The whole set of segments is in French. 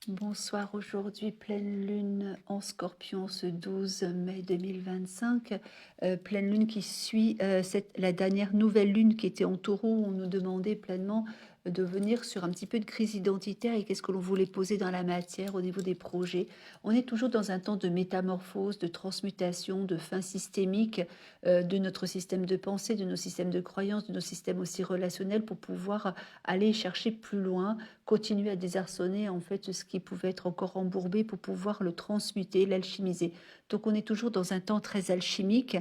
Bonsoir, aujourd'hui pleine lune en Scorpion ce 12 mai 2025, pleine lune qui suit la dernière nouvelle lune qui était en Taureau, où on nous demandait pleinement de venir sur un petit peu de crise identitaire et qu'est-ce que l'on voulait poser dans la matière au niveau des projets. On est toujours dans un temps de métamorphose, de transmutation, de fin systémique de notre système de pensée, de nos systèmes de croyances, de nos systèmes aussi relationnels pour pouvoir aller chercher plus loin, continuer à désarçonner en fait ce qui pouvait être encore embourbé pour pouvoir le transmuter, l'alchimiser. Donc on est toujours dans un temps très alchimique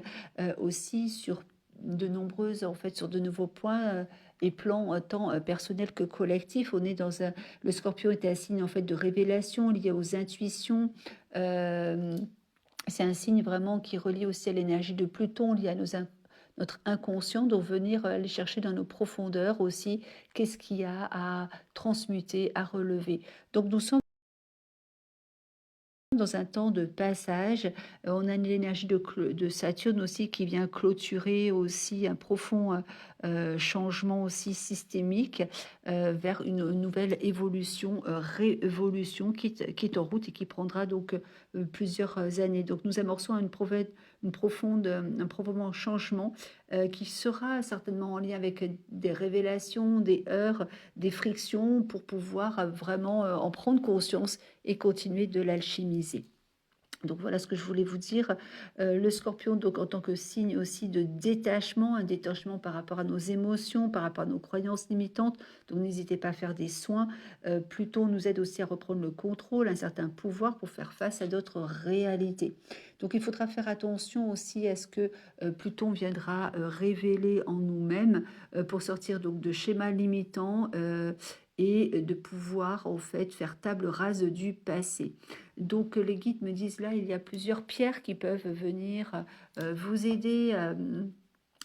aussi sur de nombreuses en fait sur de nouveaux points et plans tant personnels que collectifs. On est dans un le Scorpion est un signe en fait de révélation lié aux intuitions. Euh, c'est un signe vraiment qui relie aussi à l'énergie de Pluton, lié à notre inconscient, donc venir aller chercher dans nos profondeurs aussi qu'est-ce qu'il y a à transmuter, à relever. Donc nous sommes dans un temps de passage. On a l'énergie de Saturne aussi qui vient clôturer aussi un profond changement aussi systémique vers une nouvelle évolution, réévolution qui est en route et qui prendra donc plusieurs années. Donc nous amorçons un profond changement qui sera certainement en lien avec des révélations, des heurts, des frictions pour pouvoir vraiment en prendre conscience et continuer de l'alchimiser. Donc voilà ce que je voulais vous dire. Le Scorpion, donc en tant que signe aussi de détachement, un détachement par rapport à nos émotions, par rapport à nos croyances limitantes. Donc n'hésitez pas à faire des soins. Pluton nous aide aussi à reprendre le contrôle, un certain pouvoir pour faire face à d'autres réalités. Donc il faudra faire attention aussi à ce que Pluton viendra révéler en nous-mêmes pour sortir donc de schémas limitants et de pouvoir en fait faire table rase du passé. Donc les guides me disent là, il y a plusieurs pierres qui peuvent venir vous aider.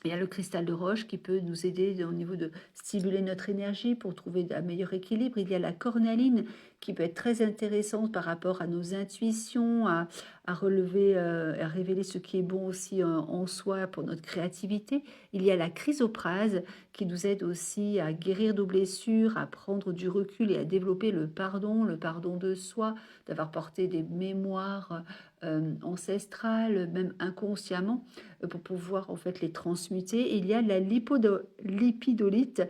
Il y a le cristal de roche qui peut nous aider au niveau de stimuler notre énergie pour trouver un meilleur équilibre. Il y a la cornaline qui peut être très intéressante par rapport à nos intuitions, à relever, à révéler ce qui est bon aussi en soi pour notre créativité. Il y a la chrysoprase qui nous aide aussi à guérir nos blessures, à prendre du recul et à développer le pardon de soi, d'avoir porté des mémoires ancestrales, même inconsciemment, pour pouvoir en fait les transmuter. Et il y a la lipidolite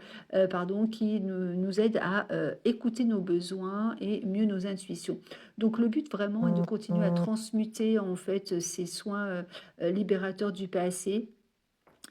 pardon, qui nous aide à écouter nos besoins et mieux nos intuitions. Donc le but vraiment est de continuer à transmuter en fait ces soins libérateurs du passé.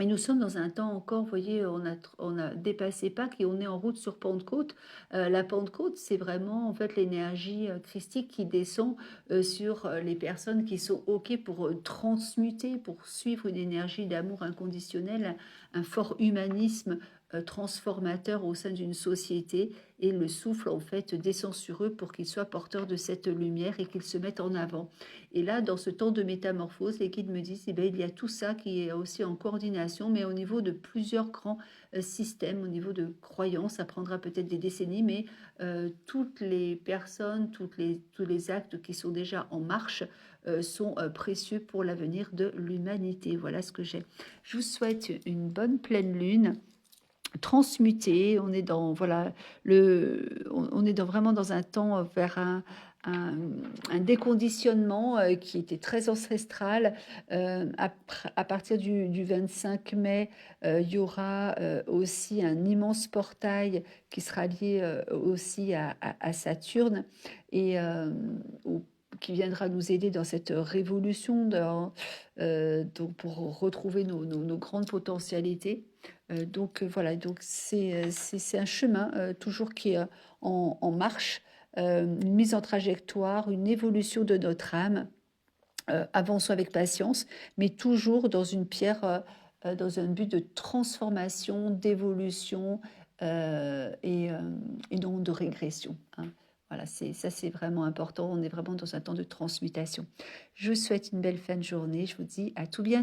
Et nous sommes dans un temps encore, vous voyez, on a dépassé Pâques et on est en route sur Pentecôte. La Pentecôte, c'est vraiment en fait l'énergie christique qui descend sur les personnes qui sont OK pour transmuter, pour suivre une énergie d'amour inconditionnel, un fort humanisme transformateur au sein d'une société. Et le souffle, en fait, descend sur eux pour qu'ils soient porteurs de cette lumière et qu'ils se mettent en avant. Et là, dans ce temps de métamorphose, les guides me disent, eh bien, il y a tout ça qui est aussi en coordination, mais au niveau de plusieurs grands systèmes, au niveau de croyances, ça prendra peut-être des décennies, mais toutes les personnes, tous les actes qui sont déjà en marche sont précieux pour l'avenir de l'humanité. Voilà ce que j'ai. Je vous souhaite une bonne pleine lune transmuté. On est dans voilà on est vraiment dans un temps vers un, un déconditionnement qui était très ancestral. À partir du 25 mai, il y aura aussi un immense portail qui sera lié aussi à Saturne et qui viendra nous aider dans cette révolution donc pour retrouver nos grandes potentialités. Donc voilà, donc c'est un chemin toujours qui est en marche, une mise en trajectoire, une évolution de notre âme. Avançons avec patience, mais toujours dans une pierre, dans un but de transformation, d'évolution et non de régression. Hein. Voilà, ça c'est vraiment important. On est vraiment dans un temps de transmutation. Je vous souhaite une belle fin de journée. Je vous dis à tout bientôt.